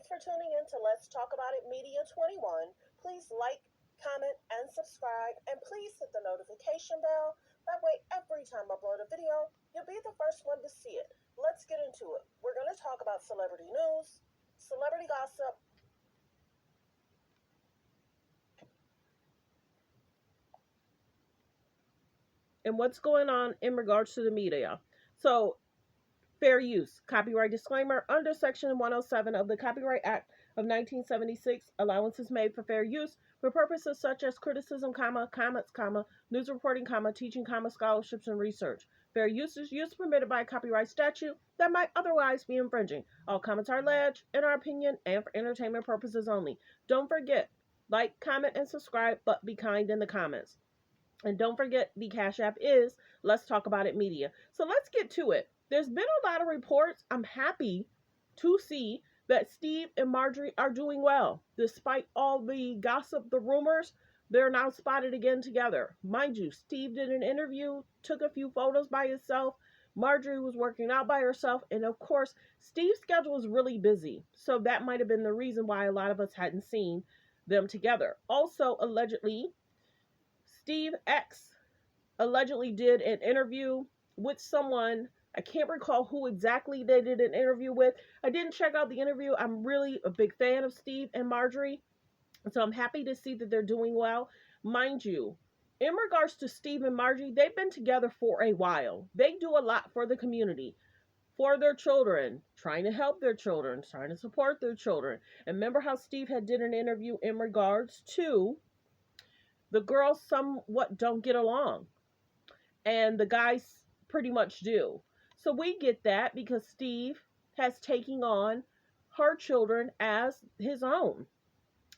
Thanks for tuning in to Let's Talk About It Media 21. Please like, comment, and subscribe, and please hit the notification bell. That way, every time I upload a video, you'll be the first one to see it. Let's get into it. We're going to talk about celebrity news, celebrity gossip, and what's going on in regards to the media. So, fair use. Copyright disclaimer. Under Section 107 of the Copyright Act of 1976, allowances made for fair use for purposes such as criticism, comments, news reporting, teaching, scholarships, and research. Fair use is use permitted by a copyright statute that might otherwise be infringing. All comments are alleged, in our opinion, and for entertainment purposes only. Don't forget, like, comment, and subscribe, but be kind in the comments. And don't forget, the Cash App is Let's Talk About It Media. So let's get to it. There's been a lot of reports. I'm happy to see that Steve and Marjorie are doing well. Despite all the gossip, the rumors, they're now spotted again together. Mind you, Steve did an interview, took a few photos by himself. Marjorie was working out by herself. And of course, Steve's schedule is really busy. So that might have been the reason why a lot of us hadn't seen them together. Also, allegedly, Steve X allegedly did an interview with someone. I can't recall who exactly they did an interview with. I didn't check out the interview. I'm really a big fan of Steve and Marjorie. So I'm happy to see that they're doing well. Mind you, in regards to Steve and Marjorie, they've been together for a while. They do a lot for the community, for their children, trying to help their children, trying to support their children. And remember how Steve had did an interview in regards to the girls somewhat don't get along, and the guys pretty much do. So we get that because Steve has taken on her children as his own.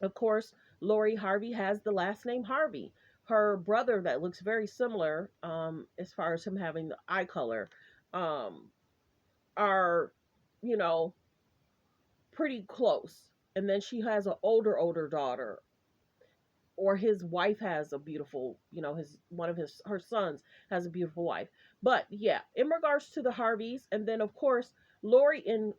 Of course, Lori Harvey has the last name Harvey. Her brother, that looks very similar, as far as him having the eye color, are, you know, pretty close. And then she has an older daughter, or his wife has a beautiful, his one of his her sons has a beautiful wife. But yeah, in regards to the Harveys, and then of course Lori and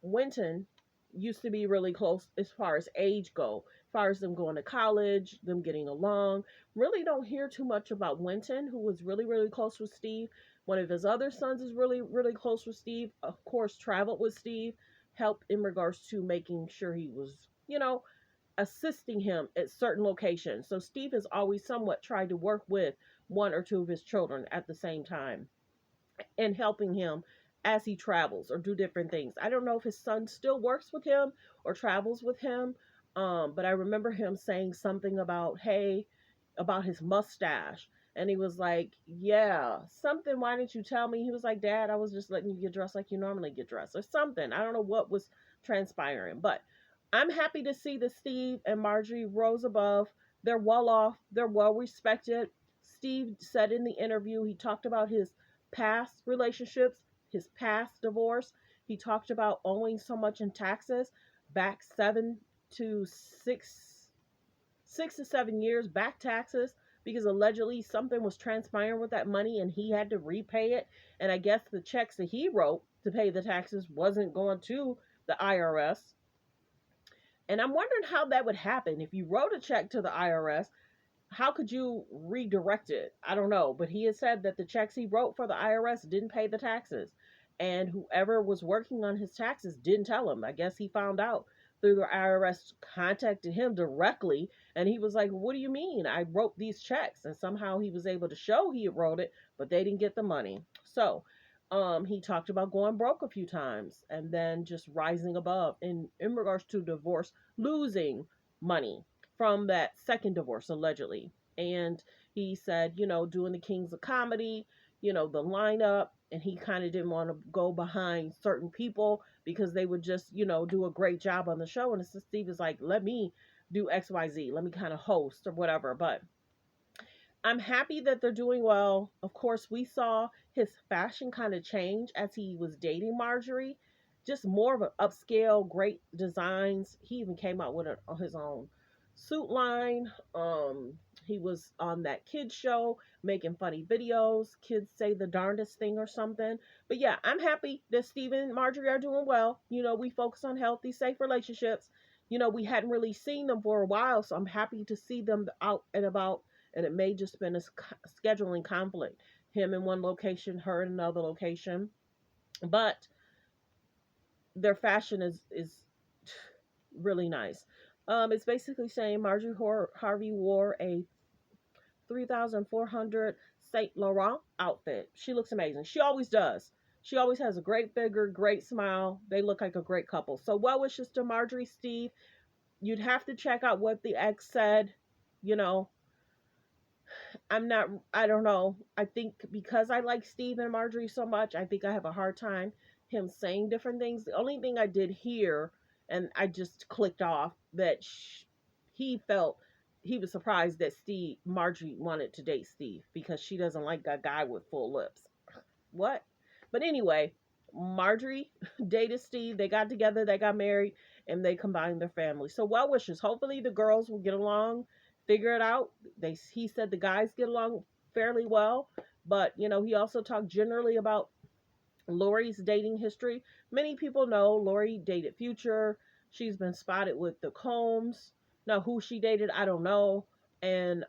Winton used to be really close as far as age go, as far as them going to college, them getting along. Really don't hear too much about Winton, who was really close with Steve. One of his other sons is really close with Steve. Of course, traveled with Steve, helped in regards to making sure he was, assisting him at certain locations. So Steve has always somewhat tried to work with one or two of his children at the same time and helping him as he travels or do different things. I don't know if his son still works with him or travels with him, but I remember him saying something about, hey, about his mustache. And he was like, yeah, something, why didn't you tell me? He was like, Dad, I was just letting you get dressed like you normally get dressed or something. I don't know what was transpiring, but I'm happy to see that Steve and Marjorie rose above. They're well off. They're well respected. Steve said in the interview, he talked about his past relationships, his past divorce. He talked about owing so much in taxes back 6 to 7 years back taxes, because allegedly something was transpiring with that money and he had to repay it. And I guess the checks that he wrote to pay the taxes wasn't going to the IRS. And I'm wondering how that would happen. If you wrote a check to the IRS, how could you redirect it? I don't know. But he had said that the checks he wrote for the IRS didn't pay the taxes. And whoever was working on his taxes didn't tell him. I guess he found out through the IRS, contacted him directly. And he was like, what do you mean? I wrote these checks. And somehow he was able to show he wrote it, but they didn't get the money. So he talked about going broke a few times and then just rising above in regards to divorce, losing money from that second divorce, allegedly. And he said, doing the Kings of Comedy, the lineup, and he kind of didn't want to go behind certain people because they would just, do a great job on the show. And Steve is like, let me do XYZ, let me kind of host or whatever. But I'm happy that they're doing well. Of course, we saw his fashion kind of change as he was dating Marjorie. Just more of an upscale, great designs. He even came out with it on his own suit line. He was on that kids show making funny videos. Kids say the darndest thing or something. But yeah, I'm happy that Steve and Marjorie are doing well. We focus on healthy, safe relationships. We hadn't really seen them for a while, so I'm happy to see them out and about. And it may just been a scheduling conflict. Him in one location, her in another location. But their fashion is really nice. It's basically saying Marjorie Harvey wore a 3,400 Saint Laurent outfit. She looks amazing. She always does. She always has a great figure, great smile. They look like a great couple. So, well wishes to Marjorie, Steve. You'd have to check out what the ex said. You know, I don't know. I think because I like Steve and Marjorie so much, I think I have a hard time him saying different things. The only thing I did hear, and I just clicked off, that he felt he was surprised that Marjorie wanted to date Steve because she doesn't like that guy with full lips. What? But anyway, Marjorie dated Steve. They got together, they got married, and they combined their families. So well wishes. Hopefully the girls will get along, figure it out. He said the guys get along fairly well, but he also talked generally about Lori's dating history. Many people know Lori dated Future. She's been spotted with the Combs. Now, who she dated, I don't know. And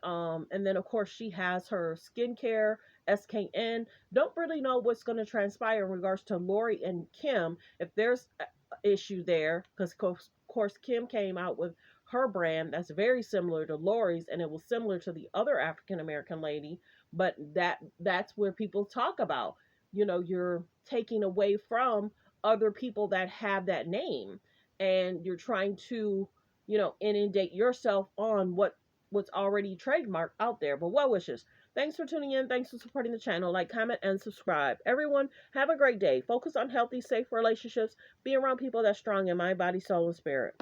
then of course she has her skincare SKN. Don't really know what's going to transpire in regards to Lori and Kim. If there's an issue there, because of course Kim came out with her brand that's very similar to Lori's, and it was similar to the other African American lady. But that's where people talk about you're taking away from other people that have that name, and you're trying to inundate yourself on what's already trademarked out there. But well wishes. Thanks for tuning in. Thanks for supporting the channel. Like, comment, and subscribe. Everyone, have a great day. Focus on healthy, safe relationships. Be around people that's strong in mind, body, soul, and spirit.